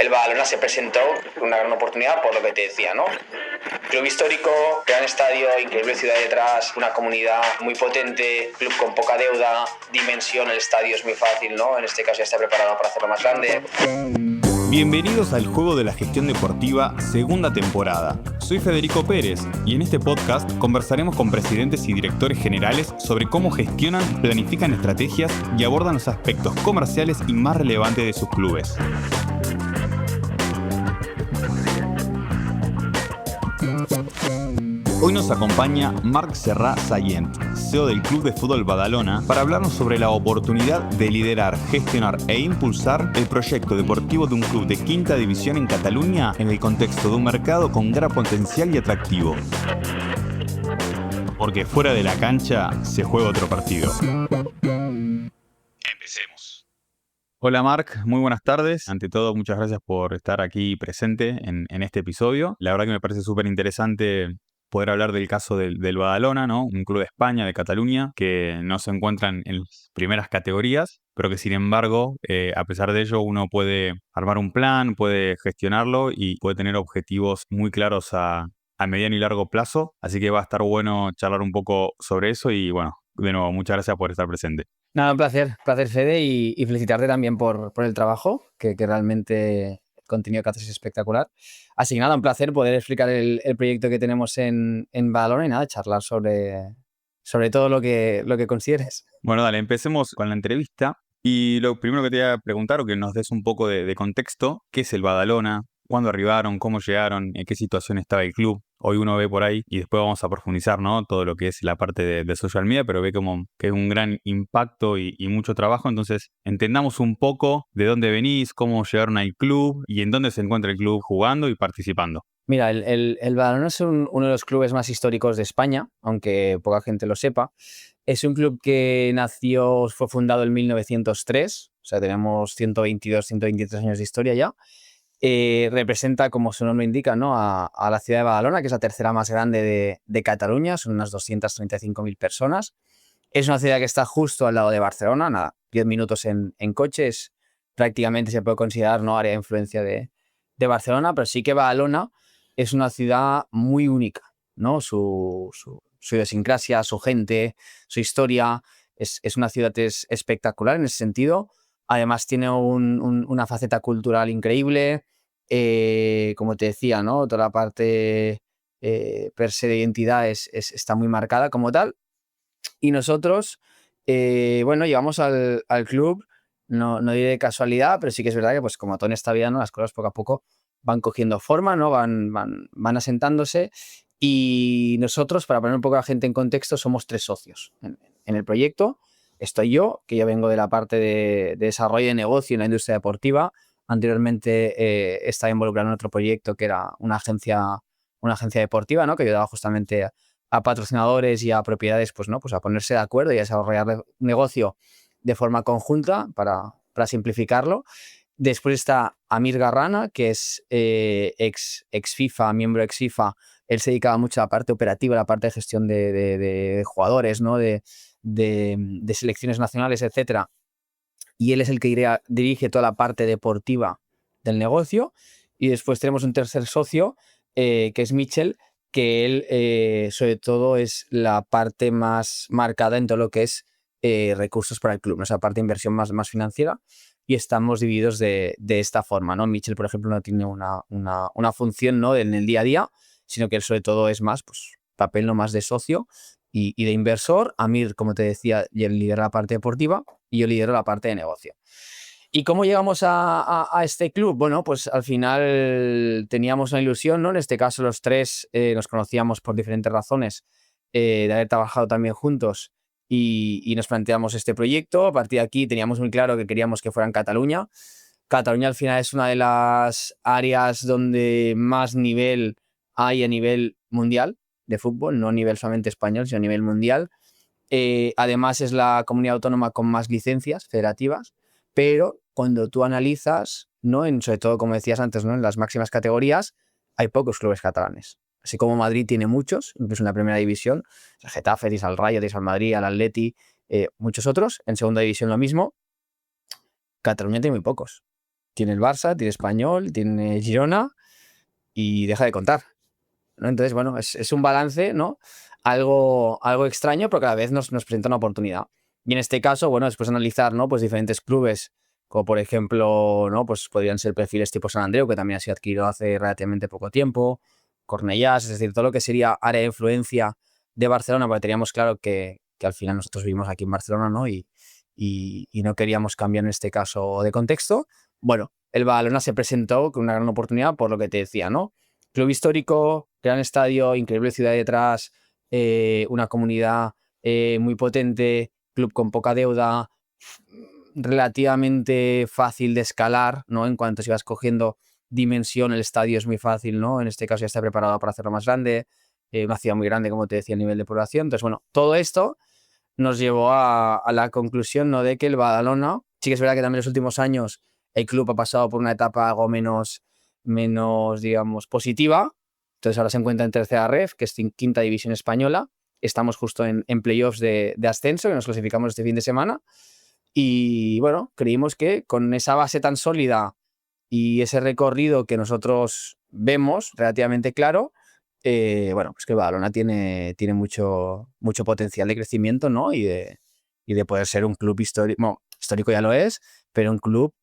el Badalona se presentó una gran oportunidad por lo que te decía, ¿no? Club histórico, gran estadio, increíble ciudad detrás, una comunidad muy potente, club con poca deuda, dimensión, el estadio es muy fácil, ¿no? En este caso ya está preparado para hacerlo más grande. Bienvenidos al Juego de la Gestión Deportiva, segunda temporada. Soy Federico Pérez y en este podcast conversaremos con presidentes y directores generales sobre cómo gestionan, planifican estrategias y abordan los aspectos comerciales y más relevantes de sus clubes. Hoy nos acompaña Marc Serrat Sallent, CEO del Club de Fútbol Badalona, para hablarnos sobre la oportunidad de liderar, gestionar e impulsar el proyecto deportivo de un club de quinta división en Cataluña en el contexto de un mercado con gran potencial y atractivo. Porque fuera de la cancha se juega otro partido. Empecemos. Hola Marc, muy buenas tardes. Ante todo, muchas gracias por estar aquí presente en este episodio. La verdad que me parece súper interesante poder hablar del caso del Badalona, ¿no? Un club de España, de Cataluña, que no se encuentran en las primeras categorías, pero que sin embargo, a pesar de ello, uno puede armar un plan, puede gestionarlo y puede tener objetivos muy claros a mediano y largo plazo. Así que va a estar bueno charlar un poco sobre eso y bueno, de nuevo, muchas gracias por estar presente. Nada, un placer Fede, y felicitarte también por el trabajo, que realmente el contenido que haces es espectacular. Así que nada, un placer poder explicar el proyecto que tenemos en Badalona y nada, charlar sobre todo lo que consideres. Bueno, dale, empecemos con la entrevista. Y lo primero que te voy a preguntar, o que nos des un poco de contexto, ¿qué es el Badalona? ¿Cuándo arribaron? ¿Cómo llegaron? ¿En qué situación estaba el club? Hoy uno ve por ahí, y después vamos a profundizar, ¿no? Todo lo que es la parte de social media, pero ve como que es un gran impacto y mucho trabajo. Entonces, entendamos un poco de dónde venís, cómo llegaron al club y en dónde se encuentra el club jugando y participando. Mira, el Badalona es uno de los clubes más históricos de España, aunque poca gente lo sepa. Es un club que fue fundado en 1903, o sea, tenemos 122, 123 años de historia ya. Representa, como su nombre indica, ¿no? a la ciudad de Badalona, que es la tercera más grande de Cataluña, son unas 235.000 personas. Es una ciudad que está justo al lado de Barcelona, nada, 10 minutos en coches, prácticamente se puede considerar, ¿no?, área de influencia de Barcelona, pero sí que Badalona es una ciudad muy única, ¿no? Su idiosincrasia, su gente, su historia, es una ciudad espectacular en ese sentido. Además tiene una faceta cultural increíble, como te decía, ¿no? Toda la parte per se de identidad está muy marcada como tal. Y nosotros, bueno, llegamos al club, no diré de casualidad, pero sí que es verdad que, pues, como todo en esta vida, ¿no?, las cosas poco a poco van cogiendo forma, ¿no? Van asentándose. Y nosotros, para poner un poco a la gente en contexto, somos 3 socios en el proyecto. Estoy yo, que yo vengo de la parte de desarrollo de negocio en la industria deportiva. Anteriormente estaba involucrado en otro proyecto que era una agencia deportiva, ¿no?, que ayudaba justamente a patrocinadores y a propiedades, pues, ¿no?, pues a ponerse de acuerdo y a desarrollar un negocio de forma conjunta para simplificarlo. Después está Amir Garrana, que es ex FIFA, miembro ex FIFA. Él se dedicaba mucho a la parte operativa, a la parte de gestión de jugadores, ¿no?, de selecciones nacionales, etcétera. Y él es el que dirige toda la parte deportiva del negocio. Y después tenemos un tercer socio, que es Michel, que él sobre todo es la parte más marcada en todo lo que es recursos para el club, ¿no? Esa parte de inversión más financiera. Y estamos divididos de esta forma, ¿no? Michel, por ejemplo, no tiene una función, ¿no?, en el día a día, sino que él sobre todo es más, pues, papel, no más de socio y de inversor. Amir, como te decía, él lidera la parte deportiva y yo lidero la parte de negocio. ¿Y cómo llegamos a este club? Bueno, pues al final teníamos una ilusión, ¿no? En este caso los 3 nos conocíamos por diferentes razones, de haber trabajado también juntos, y nos planteamos este proyecto. A partir de aquí teníamos muy claro que queríamos que fuera en Cataluña. Cataluña al final es una de las áreas donde más nivel hay a nivel mundial de fútbol, no a nivel solamente español, sino a nivel mundial. Además es la comunidad autónoma con más licencias federativas, pero cuando tú analizas, ¿no?, sobre todo, como decías antes, ¿no?, en las máximas categorías, hay pocos clubes catalanes. Así como Madrid tiene muchos, incluso en la primera división, el Getafe, tienes al Rayo, tienes al Madrid, al Atleti, muchos otros. En segunda división lo mismo. Cataluña tiene muy pocos. tiene el Barça, tiene Espanyol, tiene Girona y deja de contar, ¿no? Entonces, bueno, es un balance, ¿no? Algo extraño, pero cada vez nos presenta una oportunidad. Y en este caso, bueno, después de analizar, ¿no? Pues diferentes clubes, como por ejemplo, ¿no? Pues podrían ser perfiles tipo Sant Andreu, que también ha sido adquirido hace relativamente poco tiempo, Cornellás, es decir, todo lo que sería área de influencia de Barcelona, porque teníamos claro que al final nosotros vivimos aquí en Barcelona, ¿no? Y no queríamos cambiar en este caso de contexto. Bueno, el Badalona se presentó con una gran oportunidad por lo que te decía, ¿no? Club histórico, gran estadio, increíble ciudad detrás, una comunidad muy potente, club con poca deuda, relativamente fácil de escalar, ¿no? En cuanto si vas cogiendo dimensión, el estadio es muy fácil, ¿no? En este caso ya está preparado para hacerlo más grande, una ciudad muy grande, como te decía, a nivel de población. Entonces, bueno, todo esto nos llevó a la conclusión, ¿no? De que el Badalona, sí que es verdad que también en los últimos años el club ha pasado por una etapa algo menos digamos, positiva. Entonces ahora se encuentra en tercera ref, que es quinta división española. Estamos justo en playoffs de ascenso, que nos clasificamos este fin de semana. Y bueno, creímos que con esa base tan sólida y ese recorrido que nosotros vemos relativamente claro, bueno, pues que Badalona tiene mucho potencial de crecimiento, ¿no? Y de poder ser un club histórico, bueno, histórico ya lo es, pero un club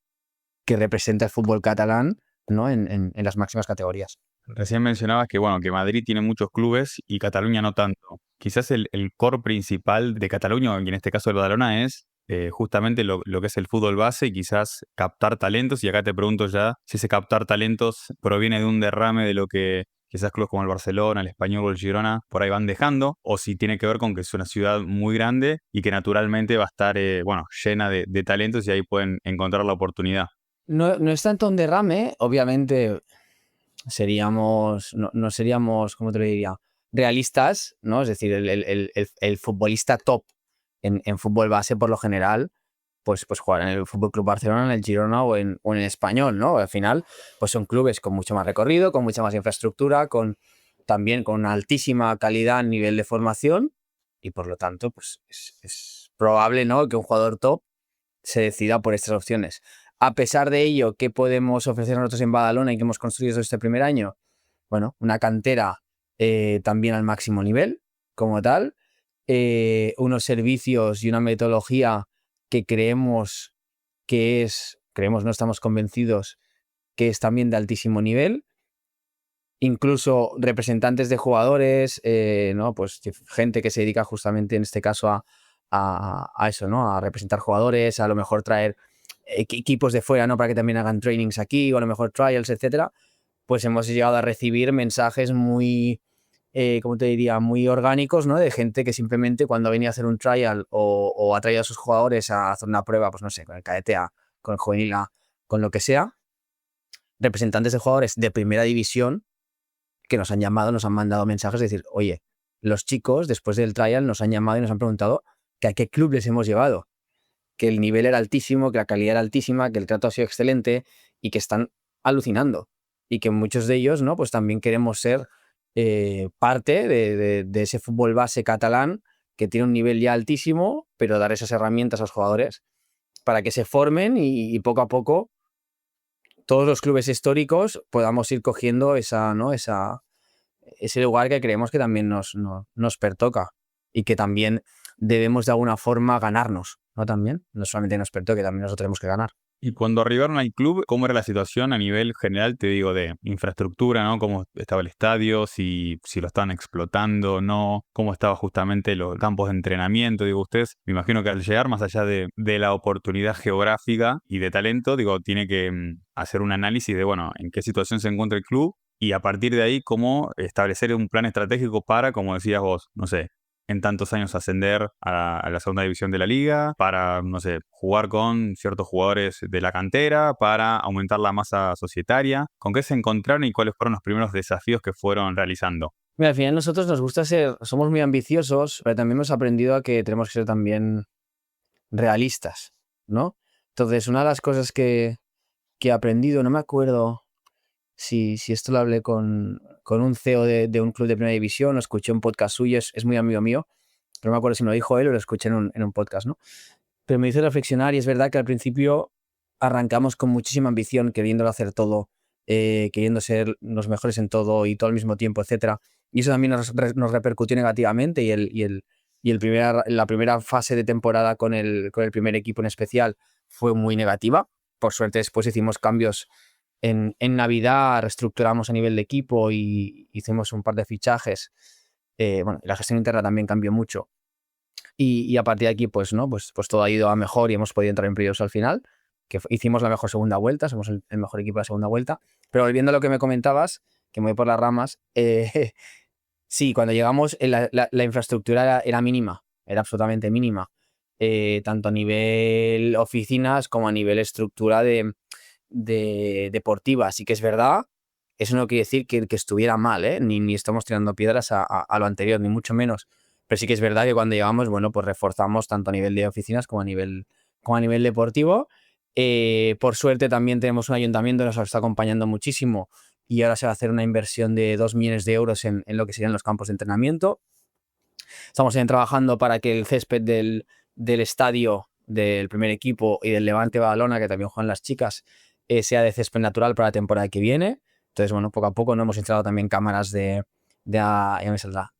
que representa el fútbol catalán, ¿no? En las máximas categorías. Recién mencionabas que, bueno, que Madrid tiene muchos clubes y Cataluña no tanto. Quizás el core principal de Cataluña, y en este caso el Badalona, es justamente lo que es el fútbol base y quizás captar talentos. Y acá te pregunto ya si ese captar talentos proviene de un derrame de lo que quizás clubes como el Barcelona, el Español o el Girona por ahí van dejando, o si tiene que ver con que es una ciudad muy grande y que naturalmente va a estar, bueno, llena de talentos y ahí pueden encontrar la oportunidad. No es tanto un derrame, obviamente no seríamos, ¿cómo te lo diría? Realistas, ¿no? Es decir, el futbolista top en fútbol base por lo general, pues jugar en el Fútbol Club Barcelona, en el Girona o en el Español, ¿no? Al final, pues son clubes con mucho más recorrido, con mucha más infraestructura, también con una altísima calidad a nivel de formación y por lo tanto, pues es probable, ¿no? Que un jugador top se decida por estas opciones. A pesar de ello, ¿qué podemos ofrecer nosotros en Badalona y que hemos construido este primer año? Bueno, una cantera también al máximo nivel, como tal, unos servicios y una metodología que creemos, no estamos convencidos, que es también de altísimo nivel. Incluso representantes de jugadores, ¿no? Pues gente que se dedica justamente en este caso a eso, ¿no? A representar jugadores, a lo mejor traer equipos de fuera, ¿no? Para que también hagan trainings aquí, o a lo mejor trials, etcétera. Pues hemos llegado a recibir mensajes muy, ¿cómo te diría? Muy orgánicos, ¿no? De gente que simplemente cuando venía a hacer un trial o ha traído a sus jugadores a hacer una prueba, pues no sé, con el cadete A, con el juvenil A, con lo que sea, representantes de jugadores de primera división que nos han llamado, nos han mandado mensajes de decir, oye, los chicos después del trial nos han llamado y nos han preguntado que a qué club les hemos llevado, que el nivel era altísimo, que la calidad era altísima, que el trato ha sido excelente y que están alucinando. Y que muchos de ellos, ¿no? Pues también queremos ser parte de ese fútbol base catalán que tiene un nivel ya altísimo, pero dar esas herramientas a los jugadores para que se formen y poco a poco todos los clubes históricos podamos ir cogiendo ese lugar que creemos que también nos pertoca y que también debemos de alguna forma ganarnos, ¿no? También, no solamente nos pertoque, también nosotros tenemos que ganar. Y cuando arribaron al club, ¿cómo era la situación a nivel general, te digo, de infraestructura, ¿no? ¿Cómo estaba el estadio? Si lo estaban explotando o no. ¿Cómo estaban justamente los campos de entrenamiento? Digo, ustedes, me imagino que al llegar, más allá de la oportunidad geográfica y de talento, digo, tiene que hacer un análisis de, bueno, en qué situación se encuentra el club y a partir de ahí, cómo establecer un plan estratégico para, como decías vos, no sé, en tantos años ascender a la segunda división de la liga, para, no sé, jugar con ciertos jugadores de la cantera, para aumentar la masa societaria. ¿Con qué se encontraron y cuáles fueron los primeros desafíos que fueron realizando? Mira, al final nosotros nos gusta somos muy ambiciosos, pero también hemos aprendido a que tenemos que ser también realistas, ¿no? Entonces, una de las cosas que he aprendido, no me acuerdo si esto lo hablé con un CEO de un club de primera división, lo escuché en un podcast suyo, es muy amigo mío, pero no me acuerdo si me lo dijo él o lo escuché en un podcast, ¿no? Pero me hizo reflexionar y es verdad que al principio arrancamos con muchísima ambición, queriéndolo hacer todo, queriendo ser los mejores en todo y todo al mismo tiempo, etcétera. Y eso también nos repercutió negativamente la primera fase de temporada con el primer equipo en especial fue muy negativa. Por suerte después hicimos cambios en Navidad, reestructuramos a nivel de equipo y hicimos un par de fichajes. La gestión interna también cambió mucho. Y a partir de aquí, pues todo ha ido a mejor y hemos podido entrar en playoffs al final, que hicimos la mejor segunda vuelta, somos el mejor equipo de la segunda vuelta. Pero volviendo a lo que me comentabas, que me voy por las ramas, sí, cuando llegamos la infraestructura era mínima, era absolutamente mínima, tanto a nivel oficinas como a nivel estructura de deportiva. Así que es verdad, eso no quiere decir que estuviera mal, ni estamos tirando piedras a lo anterior, ni mucho menos. Pero sí que es verdad que cuando llegamos, pues reforzamos tanto a nivel de oficinas como a nivel deportivo. Por suerte también tenemos un ayuntamiento que nos está acompañando muchísimo y ahora se va a hacer una inversión de 2 millones de euros en lo que serían los campos de entrenamiento. Estamos también trabajando para que el césped del estadio del primer equipo y del Levante Badalona, que también juegan las chicas, sea de césped natural para la temporada que viene. Entonces, poco a poco hemos instalado también cámaras de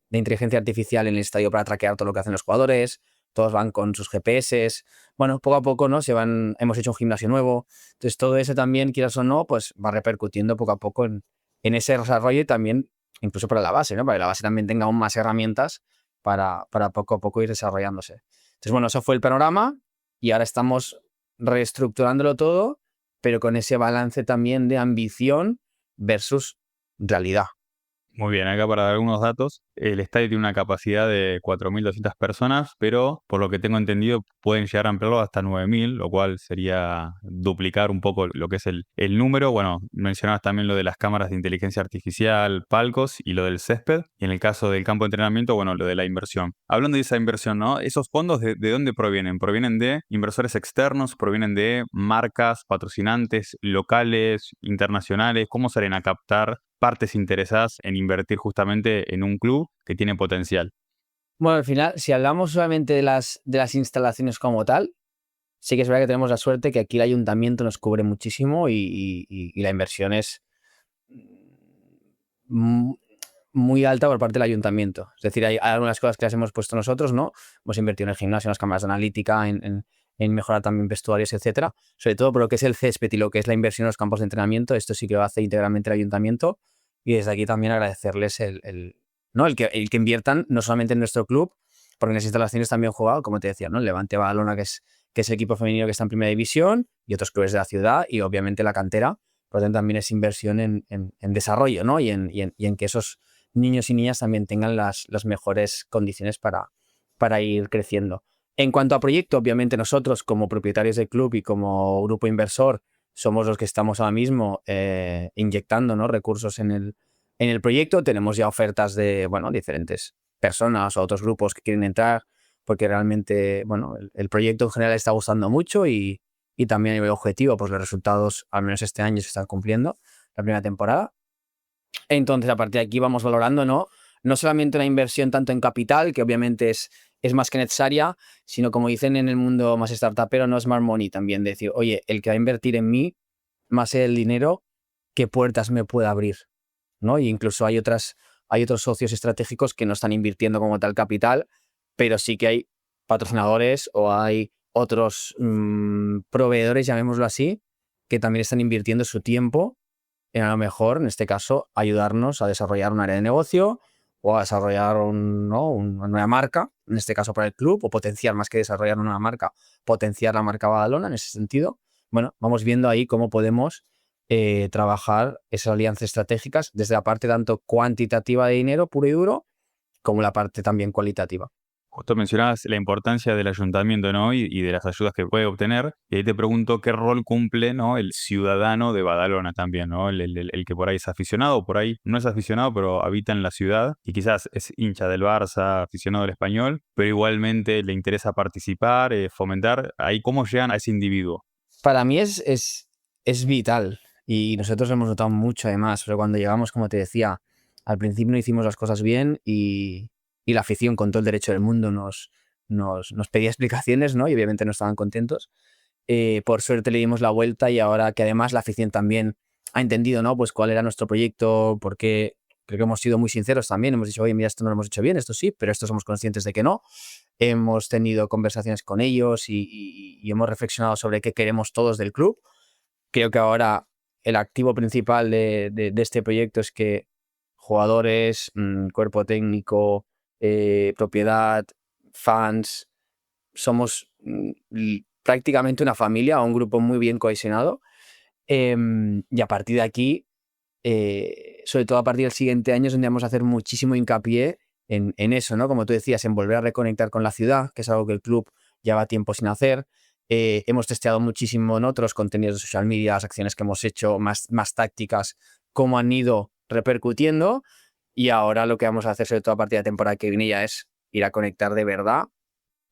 inteligencia artificial en el estadio para traquear todo lo que hacen los jugadores. Todos van con sus GPS. Poco a poco, ¿no? Hemos hecho un gimnasio nuevo. Entonces, todo eso también, quieras o no, pues va repercutiendo poco a poco en ese desarrollo y también incluso para la base, ¿no? Para que la base también tenga aún más herramientas para poco a poco ir desarrollándose. Entonces, eso fue el panorama y ahora estamos reestructurándolo todo, pero con ese balance también de ambición versus realidad. Muy bien, acá para dar algunos datos, el estadio tiene una capacidad de 4.200 personas, pero por lo que tengo entendido pueden llegar a ampliarlo hasta 9.000, lo cual sería duplicar un poco lo que es el número. Bueno, mencionabas también lo de las cámaras de inteligencia artificial, palcos y lo del césped. Y en el caso del campo de entrenamiento, bueno, lo de la inversión. Hablando de esa inversión, ¿no? ¿Esos fondos de dónde provienen? ¿Provienen de inversores externos? ¿Provienen de marcas, patrocinantes locales, internacionales? ¿Cómo salen a captar partes interesadas en invertir justamente en un club que tiene potencial? Bueno, al final, si hablamos solamente de las instalaciones como tal, sí que es verdad que tenemos la suerte que aquí el ayuntamiento nos cubre muchísimo y la inversión es muy alta por parte del ayuntamiento. Es decir, hay algunas cosas que las hemos puesto nosotros, ¿no? Hemos invertido en el gimnasio, en las cámaras de analítica, en mejorar también vestuarios, etcétera. Sobre todo por lo que es el césped y lo que es la inversión en los campos de entrenamiento, esto sí que lo hace íntegramente el ayuntamiento. Y desde aquí también agradecerles el que inviertan no solamente en nuestro club, porque en las instalaciones también he jugado, como te decía, ¿no? El Levante Badalona, que es el equipo femenino que está en primera división, y otros clubes de la ciudad, y obviamente la cantera. Por lo tanto, también es inversión en desarrollo, ¿no? Y en que esos niños y niñas también tengan las mejores condiciones para ir creciendo. En cuanto a proyecto, obviamente nosotros como propietarios del club y como grupo inversor somos los que estamos ahora mismo inyectando, ¿no? recursos en el proyecto. Tenemos ya ofertas de diferentes personas o otros grupos que quieren entrar porque realmente el proyecto en general está gustando mucho y también a nivel objetivo, pues los resultados, al menos este año, se están cumpliendo, la primera temporada. Entonces, a partir de aquí vamos valorando, no solamente una inversión tanto en capital, que obviamente es más que necesaria, sino como dicen en el mundo más startupero, no smart money también, decir, oye, el que va a invertir en mí, más el dinero, ¿qué puertas me puede abrir? ¿No? Y incluso hay otros socios estratégicos que no están invirtiendo como tal capital, pero sí que hay patrocinadores o hay otros proveedores, llamémoslo así, que también están invirtiendo su tiempo en, a lo mejor, en este caso, ayudarnos a desarrollar un área de negocio o a desarrollar una nueva marca, en este caso para el club, o potenciar, más que desarrollar una nueva marca, potenciar la marca Badalona en ese sentido. Bueno, vamos viendo ahí cómo podemos trabajar esas alianzas estratégicas desde la parte tanto cuantitativa de dinero puro y duro como la parte también cualitativa. Justo mencionabas la importancia del ayuntamiento, ¿no? Y de las ayudas que puede obtener. Y ahí te pregunto qué rol cumple, ¿no? El ciudadano de Badalona también, ¿no? El que por ahí es aficionado, por ahí no es aficionado, pero habita en la ciudad y quizás es hincha del Barça, aficionado del Español, pero igualmente le interesa participar, fomentar. Ahí, ¿cómo llegan a ese individuo? Para mí es vital y nosotros lo hemos notado mucho además, pero cuando llegamos, como te decía, al principio no hicimos las cosas bien y la afición con todo el derecho del mundo nos pedía explicaciones, ¿no? Y obviamente no estaban contentos. Por suerte le dimos la vuelta y ahora que además la afición también ha entendido, ¿no? Pues cuál era nuestro proyecto, porque creo que hemos sido muy sinceros también. Hemos dicho, oye, mira, esto no lo hemos hecho bien, esto sí, pero esto somos conscientes de que no. Hemos tenido conversaciones con ellos y hemos reflexionado sobre qué queremos todos del club. Creo que ahora el activo principal de este proyecto es que jugadores, cuerpo técnico, propiedad, fans, somos prácticamente una familia o un grupo muy bien cohesionado. Y a partir de aquí, sobre todo a partir del siguiente año, es donde vamos a hacer muchísimo hincapié en eso, ¿no? Como tú decías, en volver a reconectar con la ciudad, que es algo que el club lleva tiempo sin hacer. Hemos testeado muchísimo en otros contenidos de social media, las acciones que hemos hecho, más tácticas, cómo han ido repercutiendo. Y ahora lo que vamos a hacer, sobre todo a partir de la temporada que viene, ya es ir a conectar de verdad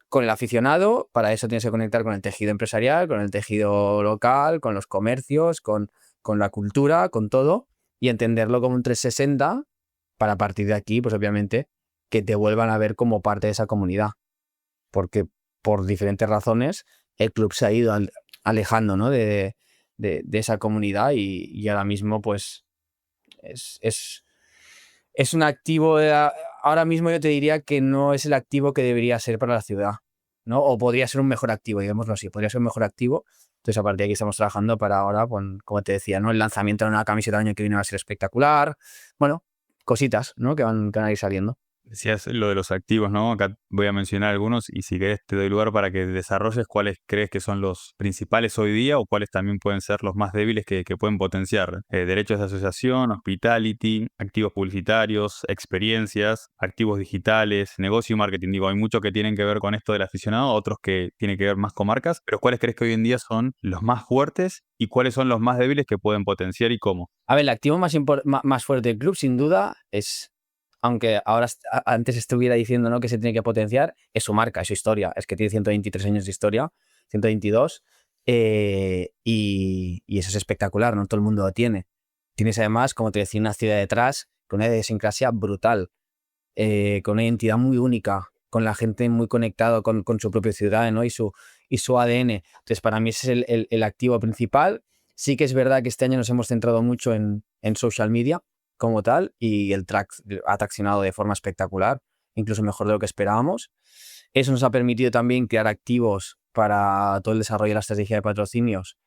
con el aficionado. Para eso tienes que conectar con el tejido empresarial, con el tejido local, con los comercios, con la cultura, con todo, y entenderlo como un 360 para a partir de aquí, pues obviamente, que te vuelvan a ver como parte de esa comunidad. Porque por diferentes razones el club se ha ido alejando, ¿no? de esa comunidad y ahora mismo pues es un activo, ahora mismo yo te diría que no es el activo que debería ser para la ciudad, ¿no? O podría ser un mejor activo, digámoslo así, podría ser un mejor activo. Entonces a partir de aquí estamos trabajando para ahora, pues, como te decía, ¿no? El lanzamiento de una camiseta el año que viene va a ser espectacular. Bueno, cositas, ¿no? Que van a ir saliendo. Decías lo de los activos, ¿no? Acá voy a mencionar algunos y si querés te doy lugar para que desarrolles cuáles crees que son los principales hoy día o cuáles también pueden ser los más débiles que pueden potenciar. Derechos de asociación, hospitality, activos publicitarios, experiencias, activos digitales, negocio y marketing. Digo, hay muchos que tienen que ver con esto del aficionado, otros que tienen que ver más con marcas, pero ¿cuáles crees que hoy en día son los más fuertes y cuáles son los más débiles que pueden potenciar y cómo? A ver, el activo más fuerte del club, sin duda, es, aunque ahora antes estuviera diciendo, ¿no?, que se tiene que potenciar, es su marca, es su historia. Es que tiene 123 años de historia, 122, y eso es espectacular, no todo el mundo lo tiene. Tienes además, como te decía, una ciudad detrás con una idiosincrasia brutal, con una identidad muy única, con la gente muy conectada con su propia ciudad, ¿no?, y su ADN. Entonces, para mí ese es el activo principal. Sí que es verdad que este año nos hemos centrado mucho en social media como tal y el track ha traccionado de forma espectacular, incluso mejor de lo que esperábamos. Eso nos ha permitido también crear activos para todo el desarrollo de la estrategia de patrocinios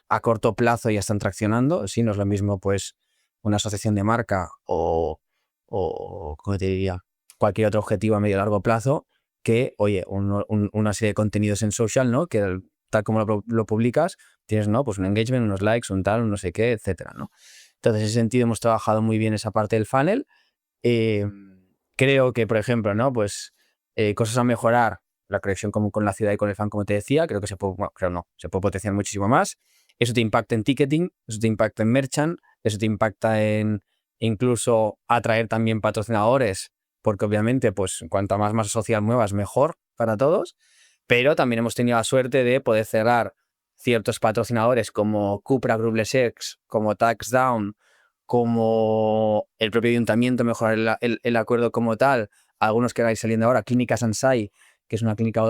a corto plazo. Ya están traccionando. Sí, no es lo mismo pues una asociación de marca o ¿cómo te diría?, cualquier otro objetivo a medio o largo plazo que, oye, una serie de contenidos en social, ¿no?, que tal como lo publicas, tienes, ¿no?, pues un engagement, unos likes, un tal, un no sé qué, etcétera, ¿no? Entonces, en ese sentido hemos trabajado muy bien esa parte del funnel. Creo que, por ejemplo, ¿no?, pues cosas a mejorar, la conexión con la ciudad y con el fan, como te decía, creo que se puede, bueno, creo no, se puede potenciar muchísimo más. Eso te impacta en ticketing, eso te impacta en merchant, eso te impacta en incluso atraer también patrocinadores, porque obviamente, pues cuanta más masa social muevas, mejor para todos. Pero también hemos tenido la suerte de poder cerrar ciertos patrocinadores como Cupra Group Lesex, como Taxdown, como el propio ayuntamiento, mejorar el acuerdo como tal. Algunos que vais saliendo ahora, Clínica Sansai, que es una clínica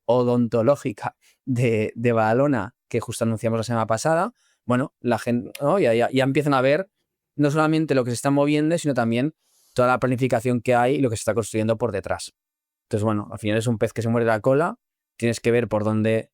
odontológica de Badalona, que justo anunciamos la semana pasada. Bueno, la gente, ¿no?, ya empiezan a ver no solamente lo que se está moviendo, sino también toda la planificación que hay y lo que se está construyendo por detrás. Entonces, bueno, al final es un pez que se muerde la cola, tienes que ver por dónde,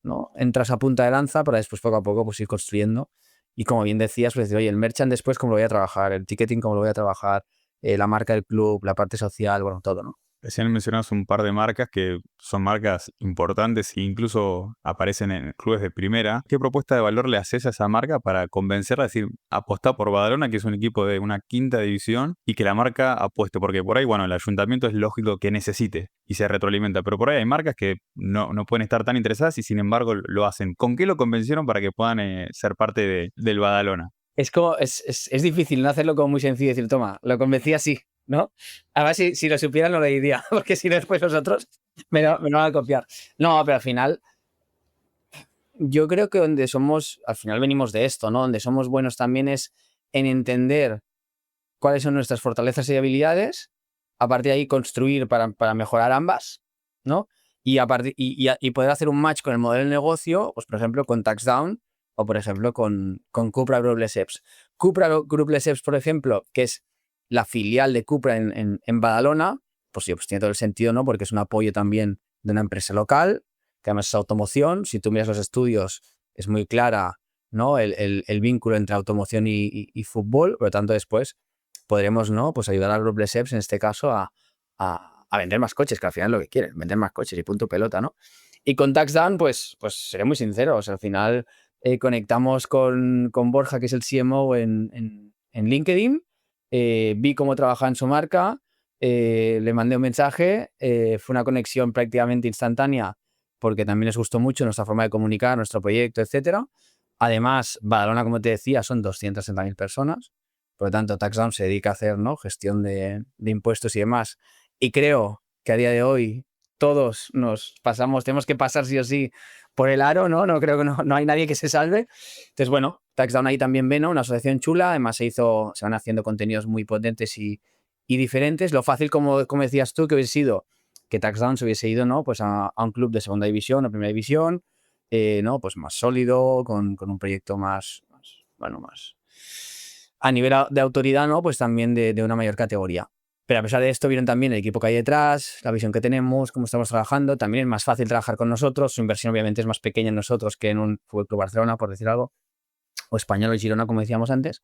¿no?, entras a punta de lanza para después poco a poco pues ir construyendo. Y como bien decías, pues decir, oye, el merchant después cómo lo voy a trabajar, el ticketing cómo lo voy a trabajar, la marca del club, la parte social, bueno, todo, ¿no? Recién mencionas un par de marcas que son marcas importantes e incluso aparecen en clubes de primera. ¿Qué propuesta de valor le haces a esa marca para convencerla a decir, apostá por Badalona, que es un equipo de una quinta división, y que la marca apueste? Porque por ahí, bueno, el ayuntamiento es lógico que necesite y se retroalimenta, pero por ahí hay marcas que no pueden estar tan interesadas y sin embargo lo hacen. ¿Con qué lo convencieron para que puedan ser parte del Badalona? Es difícil no hacerlo como muy sencillo y decir, toma, lo convencí así, ¿no? A ver si lo supieran no lo diría, porque si no después vosotros me lo van a copiar. No, pero al final, yo creo que donde somos, al final venimos de esto, ¿no? Donde somos buenos también es en entender cuáles son nuestras fortalezas y habilidades, a partir de ahí construir para mejorar ambas, ¿no? y poder hacer un match con el modelo de negocio, pues por ejemplo con TaxDown o por ejemplo con Cupra Group Lesseps. Cupra Group Lesseps, por ejemplo, que es la filial de Cupra en Badalona, pues sí, pues tiene todo el sentido, ¿no? Porque es un apoyo también de una empresa local, que además es automoción. Si tú miras los estudios, es muy clara, ¿no? El vínculo entre automoción y fútbol. Por lo tanto, después podremos, ¿no? Pues ayudar al Group Lesseps, en este caso, a vender más coches, que al final es lo que quieren, vender más coches y punto pelota, ¿no? Y con TaxDown, pues seré muy sincero, o sea, al final conectamos con Borja, que es el CMO en LinkedIn, vi cómo trabajaba en su marca, le mandé un mensaje, fue una conexión prácticamente instantánea porque también les gustó mucho nuestra forma de comunicar, nuestro proyecto, etcétera. Además, Badalona, como te decía, son 260.000 personas, por lo tanto, TaxDown se dedica a hacer, ¿no? Gestión de impuestos y demás. Y creo que a día de hoy todos nos pasamos, tenemos que pasar sí o sí por el aro, ¿no? No creo que no hay nadie que se salve. Entonces, bueno, TaxDown ahí también ven, ¿no? Una asociación chula, además se van haciendo contenidos muy potentes y diferentes. Lo fácil, como decías tú, que hubiese sido que TaxDown se hubiese ido, ¿no? Pues a un club de segunda división o primera división, ¿no? Pues más sólido, con un proyecto más a nivel de autoridad, ¿no? Pues también de una mayor categoría. Pero a pesar de esto, vieron también el equipo que hay detrás, la visión que tenemos, cómo estamos trabajando. También es más fácil trabajar con nosotros. Su inversión, obviamente, es más pequeña en nosotros que en un Fútbol Club Barcelona, por decir algo, o Español o Girona, como decíamos antes.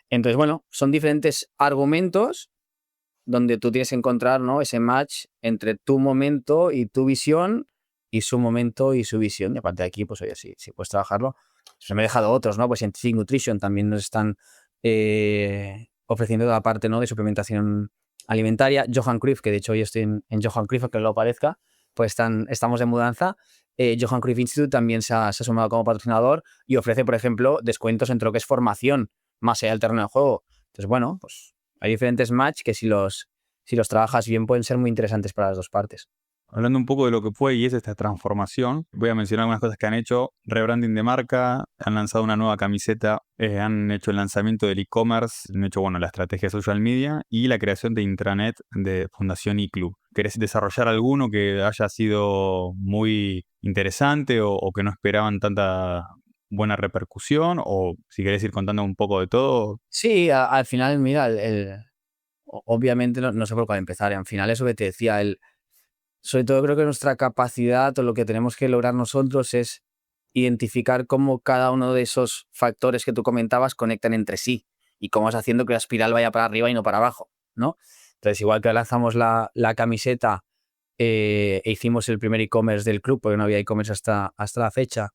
Entonces, bueno, son diferentes argumentos donde tú tienes que encontrar, ¿no? Ese match entre tu momento y tu visión y su momento y su visión. Y aparte de aquí, pues oye, si puedes trabajarlo. Se me he dejado otros, ¿no? Pues Scientific Nutrition también nos están ofreciendo toda la parte, ¿no? De suplementación alimentaria. Johan Cruyff, que de hecho hoy estoy en Johan Cruyff, aunque no lo parezca, pues estamos de mudanza. Johan Cruyff Institute también se ha sumado como patrocinador y ofrece, por ejemplo, descuentos entre lo que es formación, más allá del terreno de juego. Entonces, bueno, pues hay diferentes match que si los trabajas bien pueden ser muy interesantes para las dos partes. Hablando un poco de lo que fue y es esta transformación, voy a mencionar algunas cosas que han hecho. Rebranding de marca, han lanzado una nueva camiseta, han hecho el lanzamiento del e-commerce, han hecho la estrategia de social media y la creación de intranet de Fundación eClub. ¿Querés desarrollar alguno que haya sido muy interesante o que no esperaban tanta buena repercusión? O si querés ir contando un poco de todo. Sí, al final, mira, obviamente no sé por cuál empezar. Al final eso que te decía, sobre todo creo que nuestra capacidad o lo que tenemos que lograr nosotros es identificar cómo cada uno de esos factores que tú comentabas conectan entre sí y cómo vas haciendo que la espiral vaya para arriba y no para abajo, ¿no? Entonces, igual que lanzamos la camiseta e hicimos el primer e-commerce del club, porque no había e-commerce hasta la fecha,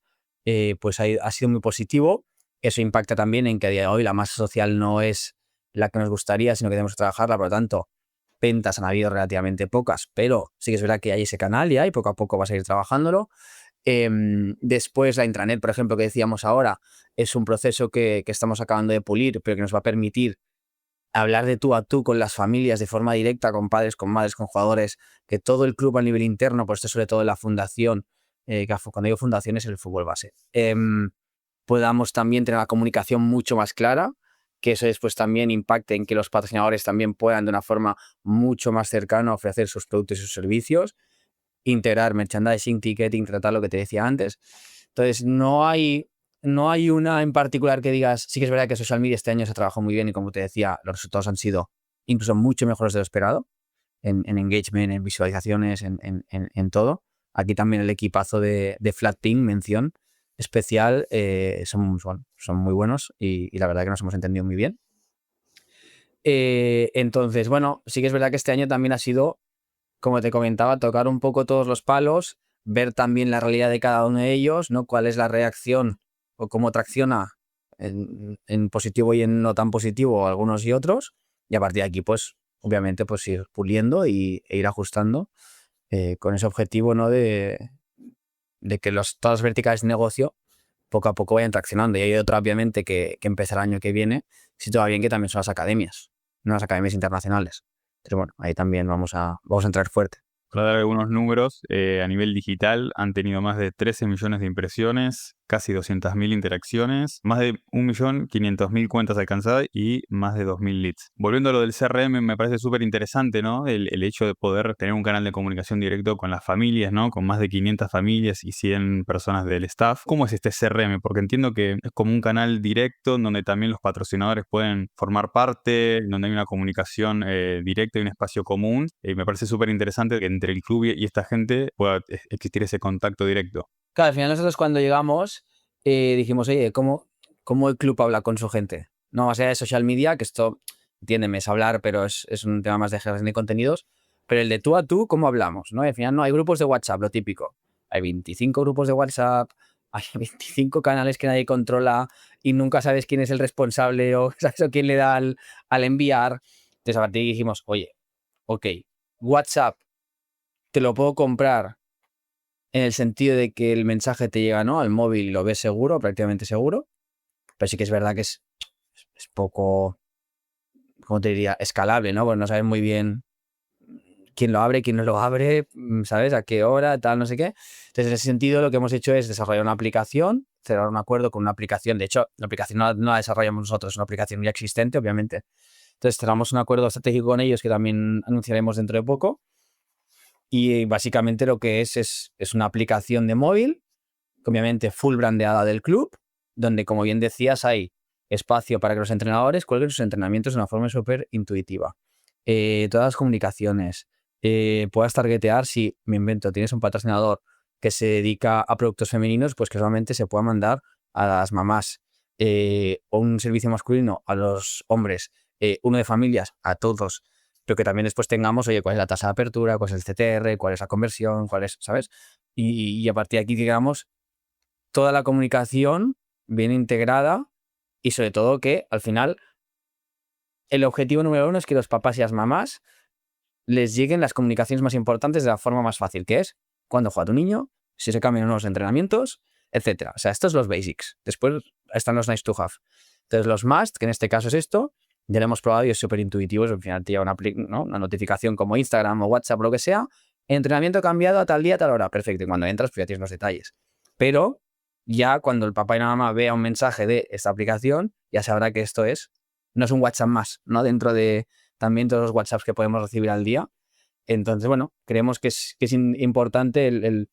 pues ha sido muy positivo. Eso impacta también en que a día de hoy la masa social no es la que nos gustaría, sino que tenemos que trabajarla, por lo tanto, ventas han habido relativamente pocas, pero sí que es verdad que hay ese canal y poco a poco vas a ir trabajándolo. Después la intranet, por ejemplo, que decíamos ahora, es un proceso que estamos acabando de pulir, pero que nos va a permitir hablar de tú a tú con las familias de forma directa, con padres, con madres, con jugadores, que todo el club a nivel interno, pues esto sobre todo en la fundación, que cuando digo fundación es el fútbol base, podamos también tener una comunicación mucho más clara, que eso después también impacte en que los patrocinadores también puedan de una forma mucho más cercana ofrecer sus productos y sus servicios, integrar merchandising, ticketing, tratar lo que te decía antes. Entonces, no hay una en particular que digas, sí que es verdad que social media este año se ha trabajado muy bien y como te decía, los resultados han sido incluso mucho mejores de lo esperado, en engagement, en visualizaciones, en todo. Aquí también el equipazo de Flatping, mención especial, son muy buenos y la verdad que nos hemos entendido muy bien. Entonces, bueno, sí que es verdad que este año también ha sido, como te comentaba, tocar un poco todos los palos, ver también la realidad de cada uno de ellos, ¿no? Cuál es la reacción o cómo tracciona en positivo y en no tan positivo algunos y otros, y a partir de aquí, pues, obviamente, pues ir puliendo e ir ajustando con ese objetivo, ¿no? De que todas las verticales de negocio poco a poco vayan traccionando. Y hay otra, obviamente, que empezará el año que viene, si todo va bien, que también son las academias, no las academias internacionales. Pero bueno, ahí también vamos a entrar fuerte. Para dar algunos números, a nivel digital han tenido más de 13 millones de impresiones, casi 200.000 interacciones, más de 1.500.000 cuentas alcanzadas y más de 2.000 leads. Volviendo a lo del CRM, me parece súper interesante, ¿no? El hecho de poder tener un canal de comunicación directo con las familias, ¿no? Con más de 500 familias y 100 personas del staff. ¿Cómo es este CRM? Porque entiendo que es como un canal directo en donde también los patrocinadores pueden formar parte, donde hay una comunicación directa y un espacio común. Me parece súper interesante que entre el club y esta gente pueda existir ese contacto directo. Claro, al final nosotros cuando llegamos dijimos, oye, ¿cómo el club habla con su gente? No, más allá de social media, que esto, entiéndeme, es hablar, pero es un tema más de generación de contenidos, pero el de tú a tú, ¿cómo hablamos? ¿No? Y al final no hay grupos de WhatsApp, lo típico. Hay 25 grupos de WhatsApp, hay 25 canales que nadie controla y nunca sabes quién es el responsable o, ¿sabes? O quién le da al enviar. Entonces a partir de ahí dijimos, oye, ok, WhatsApp te lo puedo comprar en el sentido de que el mensaje te llega, ¿no?, al móvil y lo ves seguro, prácticamente seguro, pero sí que es verdad que es poco, ¿cómo te diría?, escalable, ¿no? Porque no sabes muy bien quién lo abre, quién no lo abre, ¿sabes?, a qué hora, tal, no sé qué. Entonces, en ese sentido, lo que hemos hecho es desarrollar una aplicación, cerrar un acuerdo con una aplicación. De hecho, la aplicación no la desarrollamos nosotros, es una aplicación ya existente, obviamente. Entonces, cerramos un acuerdo estratégico con ellos que también anunciaremos dentro de poco. Y básicamente lo que es una aplicación de móvil, obviamente full brandeada del club, donde, como bien decías, hay espacio para que los entrenadores cuelguen sus entrenamientos de una forma súper intuitiva. Todas las comunicaciones, puedas targetear, si me invento, tienes un patrocinador que se dedica a productos femeninos, pues que solamente se pueda mandar a las mamás, o un servicio masculino a los hombres, uno de familias a todos, pero que también después tengamos, oye, cuál es la tasa de apertura, cuál es el CTR, cuál es la conversión, cuál es, ¿sabes? Y a partir de aquí, digamos, toda la comunicación bien integrada y sobre todo que al final el objetivo número 1 es que los papás y las mamás les lleguen las comunicaciones más importantes de la forma más fácil, que es cuándo juega tu niño, si se cambian unos entrenamientos, etcétera. O sea, estos son los basics. Después están los nice to have. Entonces, los must, que en este caso es esto, ya lo hemos probado y es súper intuitivo. Al final te llega ¿no?, una notificación como Instagram o WhatsApp o lo que sea. Entrenamiento cambiado a tal día, a tal hora. Perfecto. Y cuando entras, pues ya tienes los detalles. Pero ya cuando el papá y la mamá vea un mensaje de esta aplicación, ya sabrá que esto no es un WhatsApp más, ¿no? Dentro de también todos los WhatsApps que podemos recibir al día. Entonces, bueno, creemos que es importante el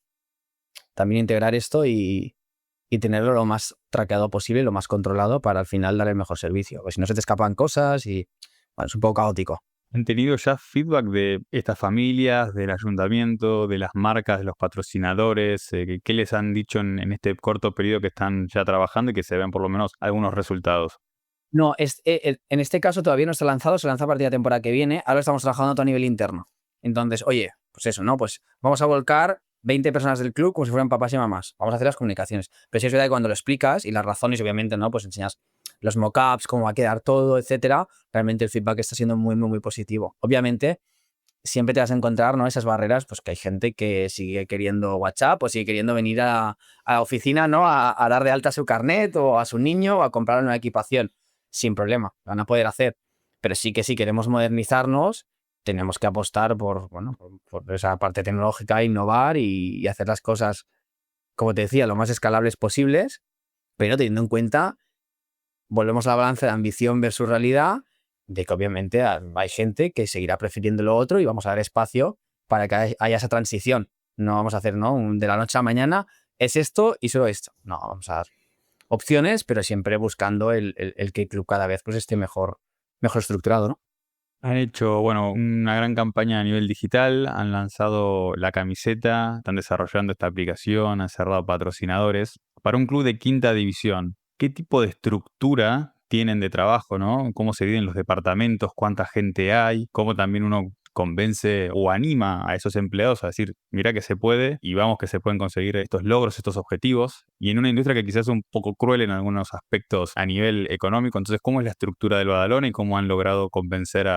también integrar esto y tenerlo lo más traqueado posible, lo más controlado para al final dar el mejor servicio. Porque si no se te escapan cosas y bueno, es un poco caótico. ¿Han tenido ya feedback de estas familias, del ayuntamiento, de las marcas, de los patrocinadores? ¿Qué les han dicho en este corto periodo que están ya trabajando y que se ven por lo menos algunos resultados? No, en este caso todavía no está lanzado, se lanza a partir de la temporada que viene. Ahora estamos trabajando a todo nivel interno. Entonces, oye, pues eso, ¿no? Pues vamos a volcar 20 personas del club como si fueran papás y mamás. Vamos a hacer las comunicaciones. Pero sí es verdad que cuando lo explicas y las razones, obviamente, ¿no?, pues enseñas los mockups, cómo va a quedar todo, etcétera. Realmente el feedback está siendo muy, muy, muy positivo. Obviamente, siempre te vas a encontrar, ¿no?, esas barreras, pues que hay gente que sigue queriendo WhatsApp o sigue queriendo venir a la oficina, ¿no?, a dar de alta su carnet o a su niño o a comprar una equipación. Sin problema, lo van a poder hacer. Pero sí que si queremos modernizarnos, tenemos que apostar por esa parte tecnológica, innovar y hacer las cosas, como te decía, lo más escalables posibles, pero teniendo en cuenta, volvemos a la balanza de ambición versus realidad, de que obviamente hay gente que seguirá prefiriendo lo otro y vamos a dar espacio para que haya esa transición. No vamos a hacer, ¿no?, de la noche a la mañana es esto y solo esto. No, vamos a dar opciones, pero siempre buscando el que el club cada vez pues esté mejor estructurado, ¿no? Han hecho, bueno, una gran campaña a nivel digital, han lanzado la camiseta, están desarrollando esta aplicación, han cerrado patrocinadores. Para un club de quinta división, ¿qué tipo de estructura tienen de trabajo, no? ¿Cómo se dividen los departamentos? ¿Cuánta gente hay? ¿Cómo también uno convence o anima a esos empleados a decir, mira que se puede y vamos que se pueden conseguir estos logros, estos objetivos? Y en una industria que quizás es un poco cruel en algunos aspectos a nivel económico, entonces, ¿cómo es la estructura del Badalona y cómo han logrado convencer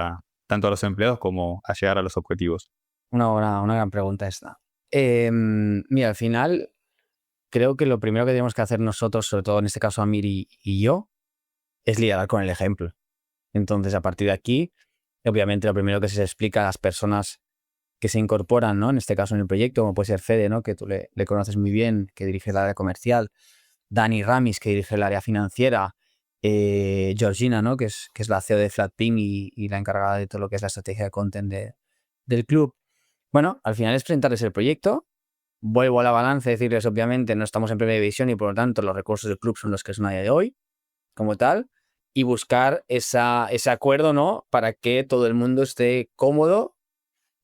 tanto a los empleados como a llegar a los objetivos? Una gran pregunta esta. Mira, al final, creo que lo primero que tenemos que hacer nosotros, sobre todo en este caso Amir y yo, es liderar con el ejemplo. Entonces, a partir de aquí, obviamente lo primero que se explica a las personas que se incorporan, ¿no?, en este caso en el proyecto, como puede ser Fede, ¿no?, que tú le conoces muy bien, que dirige el área comercial, Dani Ramis, que dirige el área financiera, Georgina, ¿no? que es la CEO de Flatpin y la encargada de todo lo que es la estrategia de content del club. Bueno, al final es presentarles el proyecto. Vuelvo a la balanza y decirles, obviamente, no estamos en primera división y por lo tanto los recursos del club son los que son a día de hoy, como tal, y buscar ese acuerdo, ¿no? Para que todo el mundo esté cómodo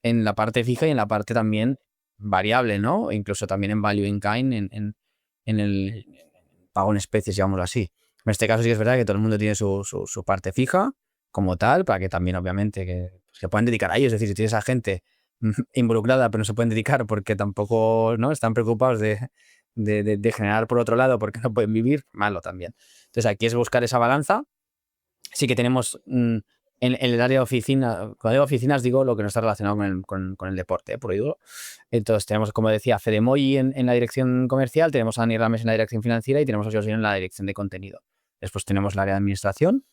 en la parte fija y en la parte también variable, ¿no? Incluso también en value in kind, en el pago en especies, llamémoslo así. En este caso sí que es verdad que todo el mundo tiene su parte fija como tal, para que también, obviamente, que se puedan dedicar a ellos. Es decir, si tienes a gente involucrada, pero no se pueden dedicar porque tampoco, ¿no? Están preocupados de generar por otro lado porque no pueden vivir, malo también. Entonces aquí es buscar esa balanza. Sí que tenemos en el área de oficina, cuando digo oficinas digo lo que no está relacionado con el deporte, por digo. Entonces tenemos, como decía, a Fede Moy en la dirección comercial, tenemos a Dani Rames en la dirección financiera y tenemos a José en la dirección de contenido. Después tenemos el área de administración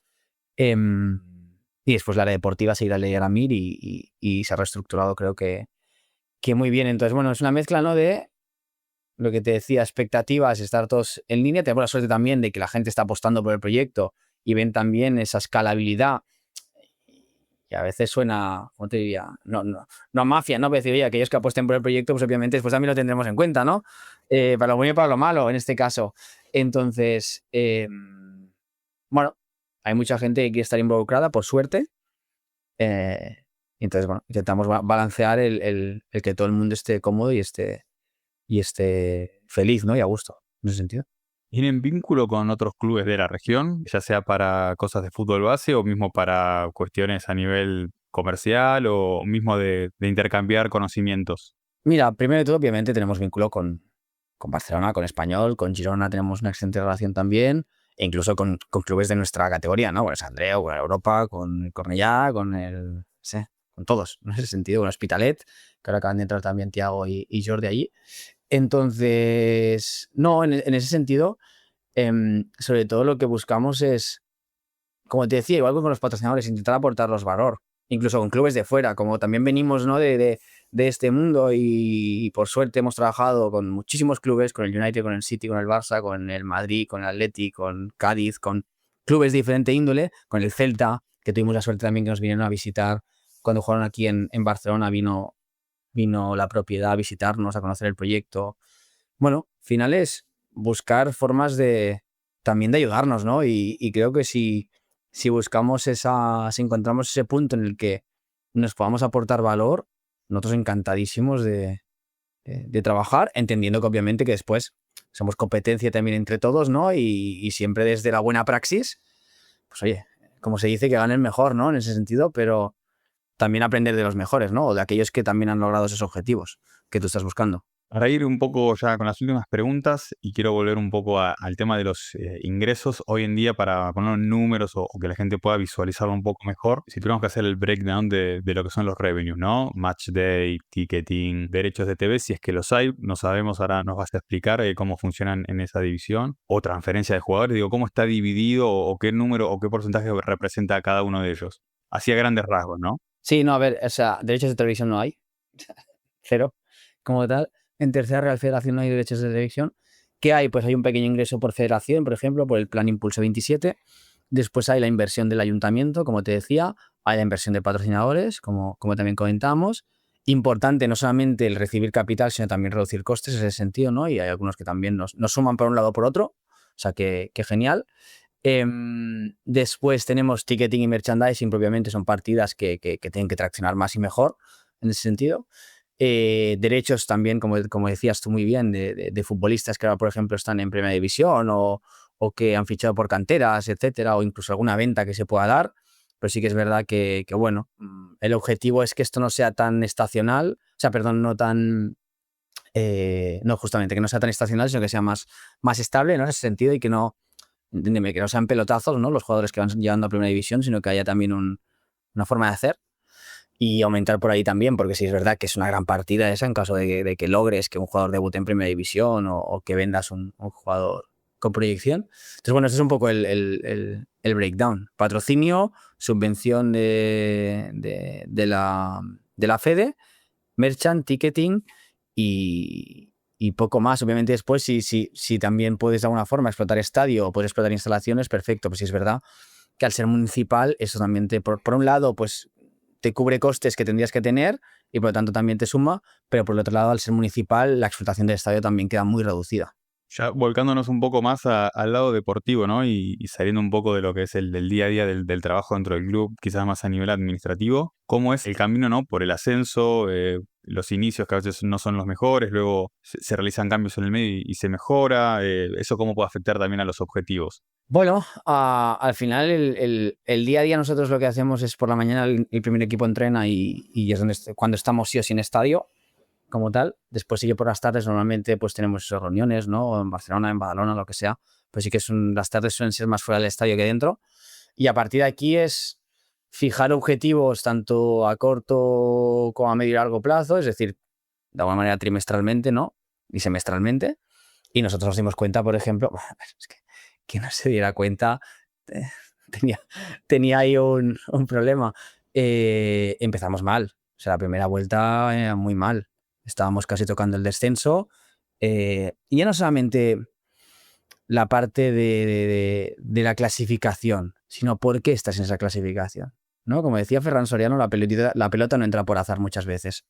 y después el área deportiva seguirá el de Yaramir y se ha reestructurado creo que muy bien. Entonces, bueno, es una mezcla, ¿no? De lo que te decía, expectativas, estar todos en línea. Tenemos la suerte también de que la gente está apostando por el proyecto y ven también esa escalabilidad. Y a veces suena, ¿cómo te diría? No a mafia, ¿no? Pero decir, oye, aquellos que apuesten por el proyecto, pues obviamente después también lo tendremos en cuenta, ¿no? Para lo bueno y para lo malo, en este caso. Entonces, bueno, hay mucha gente que quiere estar involucrada, por suerte. Entonces, bueno, intentamos balancear el que todo el mundo esté cómodo y esté feliz, ¿no? Y a gusto, en ese sentido. ¿Tienen vínculo con otros clubes de la región, ya sea para cosas de fútbol base o mismo para cuestiones a nivel comercial o mismo de intercambiar conocimientos? Mira, primero de todo, obviamente tenemos vínculo con Barcelona, con Español, con Girona tenemos una excelente relación también, e incluso con clubes de nuestra categoría, ¿no? Con el Sant Andreu, con el Europa, con el Cornellà, con el... sé, con todos, en ese sentido, con Hospitalet, que ahora acaban de entrar también Thiago y Jordi allí. Entonces, no, en ese sentido, sobre todo lo que buscamos es, como te decía, igual que con los patrocinadores, intentar aportarlos valor, incluso con clubes de fuera, como también venimos, ¿no? de este mundo y por suerte hemos trabajado con muchísimos clubes, con el United, con el City, con el Barça, con el Madrid, con el Atleti, con Cádiz, con clubes de diferente índole, con el Celta, que tuvimos la suerte también que nos vinieron a visitar cuando jugaron aquí en Barcelona, vino la propiedad a visitarnos, a conocer el proyecto. Bueno, al final es buscar formas también de ayudarnos, ¿no? Y creo que si buscamos si encontramos ese punto en el que nos podamos aportar valor, nosotros encantadísimos de trabajar, entendiendo que obviamente que después somos competencia también entre todos, ¿no? Y siempre desde la buena praxis, pues oye, como se dice, que gane el mejor, ¿no? En ese sentido, pero también aprender de los mejores, ¿no? O de aquellos que también han logrado esos objetivos que tú estás buscando. Para ir un poco ya con las últimas preguntas, y quiero volver un poco al tema de los ingresos hoy en día para poner números o que la gente pueda visualizarlo un poco mejor. Si tuviéramos que hacer el breakdown de lo que son los revenues, ¿no? Match day, ticketing, derechos de TV, si es que los hay, no sabemos, ahora nos vas a explicar cómo funcionan en esa división. O transferencia de jugadores, digo, cómo está dividido o qué número o qué porcentaje representa cada uno de ellos. Así a grandes rasgos, ¿no? Sí, no, a ver, o sea, derechos de televisión no hay. Cero, como tal. En tercera Real Federación no hay derechos de televisión. ¿Qué hay? Pues hay un pequeño ingreso por federación, por ejemplo, por el Plan Impulso 27. Después hay la inversión del ayuntamiento, como te decía. Hay la inversión de patrocinadores, como también comentamos. Importante no solamente el recibir capital, sino también reducir costes en ese sentido, ¿no? Y hay algunos que también nos suman por un lado o por otro. O sea, que genial. Después tenemos ticketing y merchandising, propiamente son partidas que tienen que traccionar más y mejor en ese sentido. Derechos también, como decías tú muy bien, de futbolistas que ahora, por ejemplo, están en Primera División o que han fichado por canteras, etcétera, o incluso alguna venta que se pueda dar. Pero sí que es verdad que bueno, el objetivo es que esto no sea tan estacional, o sea, perdón, no tan... no, justamente, que no sea tan estacional, sino que sea más estable, ¿no? En ese sentido, y que no, entiéndeme, que no sean pelotazos, ¿no? Los jugadores que van llegando a Primera División, sino que haya también una forma de hacer. Y aumentar por ahí también, porque sí es verdad que es una gran partida esa en caso de que logres que un jugador debute en Primera División o que vendas un jugador con proyección. Entonces, bueno, este es un poco el breakdown. Patrocinio, subvención de la FEDE, merchant, ticketing y y poco más. Obviamente después, si también puedes de alguna forma explotar estadio o puedes explotar instalaciones, perfecto. Pues sí es verdad que al ser municipal, eso también por un lado, pues te cubre costes que tendrías que tener y por lo tanto también te suma, pero por el otro lado, al ser municipal, la explotación del estadio también queda muy reducida. Ya volcándonos un poco más al lado deportivo, ¿no? Y saliendo un poco de lo que es el del día a día del trabajo dentro del club, quizás más a nivel administrativo, ¿cómo es el camino, ¿no? Por el ascenso, los inicios que a veces no son los mejores, luego se realizan cambios en el medio y se mejora, ¿eso cómo puede afectar también a los objetivos? Bueno, al final el día a día nosotros lo que hacemos es por la mañana el primer equipo entrena y es cuando estamos sí o sí en estadio como tal. Después sí que por las tardes normalmente pues tenemos esas reuniones, ¿no? En Barcelona, en Badalona, lo que sea. Pues sí que las tardes suelen ser más fuera del estadio que dentro. Y a partir de aquí es fijar objetivos tanto a corto como a medio y largo plazo, es decir, de alguna manera trimestralmente, ¿no? Y semestralmente. Y nosotros nos dimos cuenta, por ejemplo, es que no se diera cuenta, eh, tenía ahí un problema. Empezamos mal. O sea, la primera vuelta muy mal. Estábamos casi tocando el descenso. Y ya no solamente la parte de la clasificación, sino por qué estás en esa clasificación, ¿no? Como decía Ferran Soriano, la pelota no entra por azar muchas veces.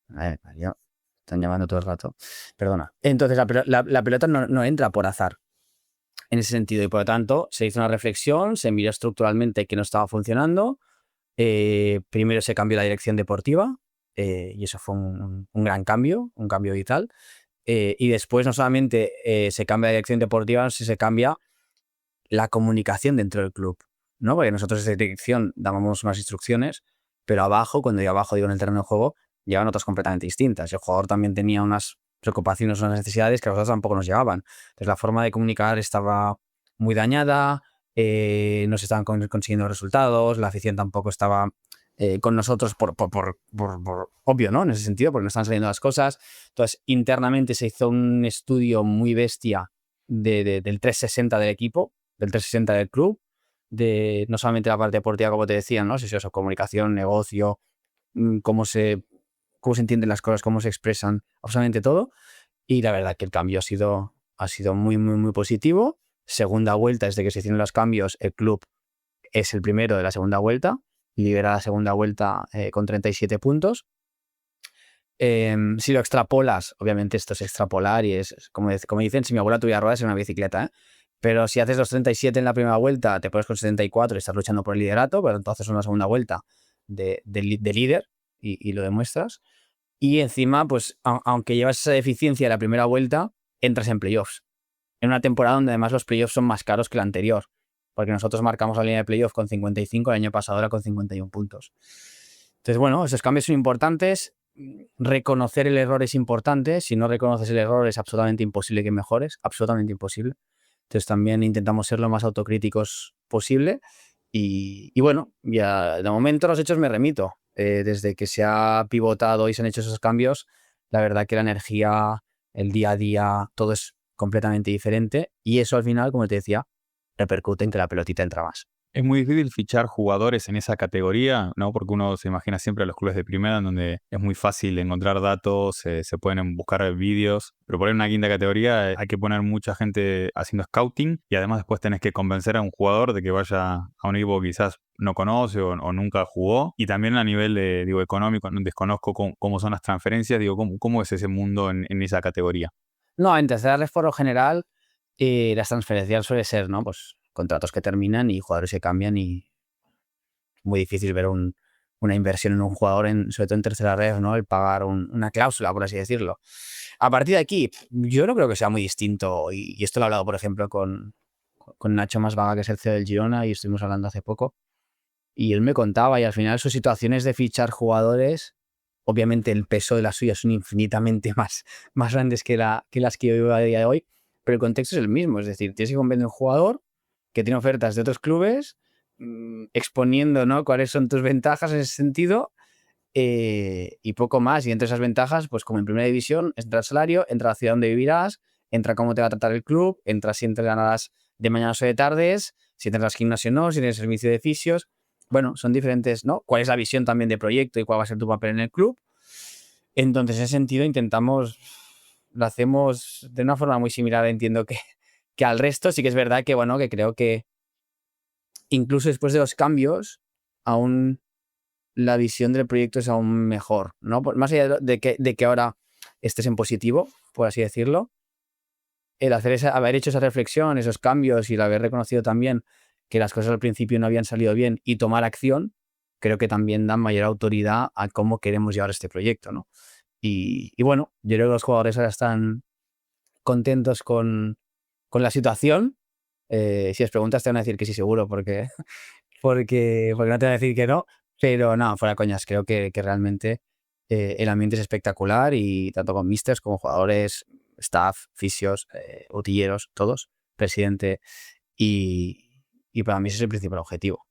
A ver, Mario, están llamando todo el rato. Perdona. Entonces, la pelota no entra por azar en ese sentido y por lo tanto se hizo una reflexión, se miró estructuralmente que no estaba funcionando. Primero se cambió la dirección deportiva y eso fue un gran cambio, un cambio vital. Y después no solamente se cambia la dirección deportiva, sino se cambia la comunicación dentro del club, ¿no? Porque nosotros desde dirección dábamos unas instrucciones, pero abajo, cuando digo abajo, digo en el terreno de juego, llevaban otras completamente distintas. El jugador también tenía unas preocupaciones, unas necesidades que a nosotros tampoco nos llegaban. Entonces la forma de comunicar estaba muy dañada, no se estaban consiguiendo resultados, la afición tampoco estaba con nosotros por obvio, ¿no? En ese sentido, porque no están saliendo las cosas. Entonces, internamente se hizo un estudio muy bestia del 360 del equipo, del 360 del club, de no solamente la parte deportiva, como te decía, ¿no? Si eso, comunicación, negocio, cómo se entienden las cosas, cómo se expresan, absolutamente todo. Y la verdad que el cambio ha sido muy, muy, muy positivo. Segunda vuelta, desde que se hicieron los cambios, el club es el primero de la segunda vuelta, lidera la segunda vuelta con 37 puntos. Si lo extrapolas, obviamente esto es extrapolar y es, como dicen, si mi abuela tuviera ruedas es una bicicleta, ¿eh? Pero si haces los 37 en la primera vuelta, te pones con 74 y estás luchando por el liderato, pero entonces en la segunda vuelta de líder y lo demuestras. Y encima, pues aunque llevas esa deficiencia de la primera vuelta, entras en playoffs. En una temporada donde además los playoffs son más caros que la anterior, porque nosotros marcamos la línea de playoff con 55, el año pasado era con 51 puntos. Entonces, bueno, esos cambios son importantes. Reconocer el error es importante. Si no reconoces el error es absolutamente imposible que mejores, absolutamente imposible. Entonces también intentamos ser lo más autocríticos posible y bueno, ya de momento a los hechos me remito. Desde que se ha pivotado y se han hecho esos cambios, la verdad que la energía, el día a día, todo es completamente diferente y eso al final, como te decía, repercute en que la pelotita entra más. Es muy difícil fichar jugadores en esa categoría, ¿no? Porque uno se imagina siempre a los clubes de primera, en donde es muy fácil encontrar datos, se pueden buscar vídeos, pero por ahí en una quinta categoría hay que poner mucha gente haciendo scouting y además después tenés que convencer a un jugador de que vaya a un equipo que quizás no conoce o nunca jugó. Y también a nivel económico, no desconozco cómo son las transferencias, cómo es ese mundo en esa categoría. No, en tercera red por lo general, las transferencias suele ser, ¿no? Pues contratos que terminan y jugadores que cambian y es muy difícil ver una inversión en un jugador, sobre todo en tercera red, ¿no? El pagar una cláusula, por así decirlo. A partir de aquí, yo no creo que sea muy distinto y esto lo he hablado, por ejemplo, con Nacho Masvaga, que es el CEO del Girona, y estuvimos hablando hace poco. Y él me contaba, y al final sus situaciones de fichar jugadores, obviamente el peso de las suyas son infinitamente más grandes que las que yo vivo a día de hoy, pero el contexto es el mismo. Es decir, tienes que convencer a un jugador que tiene ofertas de otros clubes, exponiendo, ¿no?, cuáles son tus ventajas en ese sentido, y poco más. Y entre esas ventajas, pues como en primera división, entra el salario, entra la ciudad donde vivirás, entra cómo te va a tratar el club, entra si entrenarás de mañanas o de tardes, si tendrás gimnasio o no, si tienes servicio de fisios. Bueno, son diferentes, ¿no? ¿Cuál es la visión también de proyecto y cuál va a ser tu papel en el club? Entonces, en ese sentido, intentamos lo hacemos de una forma muy similar, entiendo que al resto. Sí que es verdad que, bueno, que creo que incluso después de los cambios, aún la visión del proyecto es aún mejor, ¿no? Más allá de que ahora estés en positivo, por así decirlo, el haber hecho esa reflexión, esos cambios y el haber reconocido también que las cosas al principio no habían salido bien y tomar acción, creo que también dan mayor autoridad a cómo queremos llevar este proyecto, ¿no? Y bueno, yo creo que los jugadores ahora están contentos con la situación. Si les preguntas te van a decir que sí, seguro, porque no te van a decir que no. Pero no, fuera coñas, creo que realmente el ambiente es espectacular y tanto con místers como jugadores, staff, fisios, utilleros, todos, presidente y para mí ese es el principal objetivo.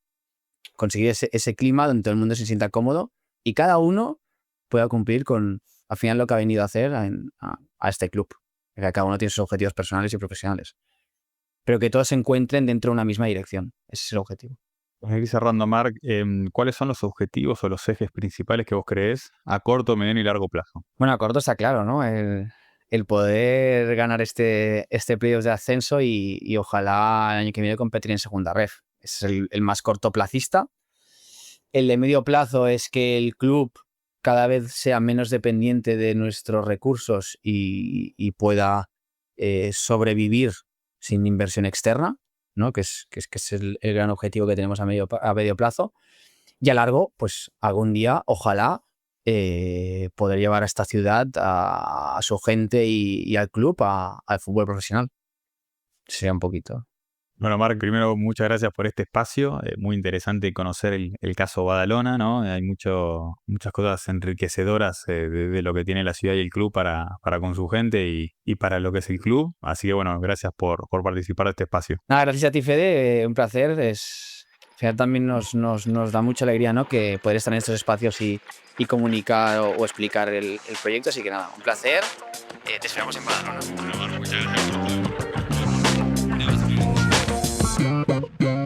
Conseguir ese clima donde todo el mundo se sienta cómodo y cada uno pueda cumplir con, al final, lo que ha venido a hacer a este club. Que cada uno tiene sus objetivos personales y profesionales. Pero que todos se encuentren dentro de una misma dirección. Ese es el objetivo. Para ir cerrando, Marc, ¿cuáles son los objetivos o los ejes principales que vos creés a corto, mediano y largo plazo? Bueno, a corto está claro, ¿no? El poder ganar este playoff de ascenso y ojalá el año que viene competir en segunda ref. Ese es el más cortoplacista. El de medio plazo es que el club cada vez sea menos dependiente de nuestros recursos y pueda sobrevivir sin inversión externa, ¿no? Que es el gran objetivo que tenemos a medio plazo. Y a largo, pues algún día, ojalá, poder llevar a esta ciudad, a su gente y al club al fútbol profesional. Sería un poquito. Bueno, Marc, primero muchas gracias por este espacio. Muy interesante conocer el caso Badalona, ¿no? Hay muchas cosas enriquecedoras de lo que tiene la ciudad y el club para con su gente y para lo que es el club. Así que bueno, gracias por participar de este espacio. Nada, gracias a ti, Fede. Un placer. Al final también nos da mucha alegría, ¿no? Que poder estar en estos espacios y comunicar o explicar el proyecto. Así que nada, un placer. Te esperamos en Badalona. Bueno, Marc, muchas gracias por todo.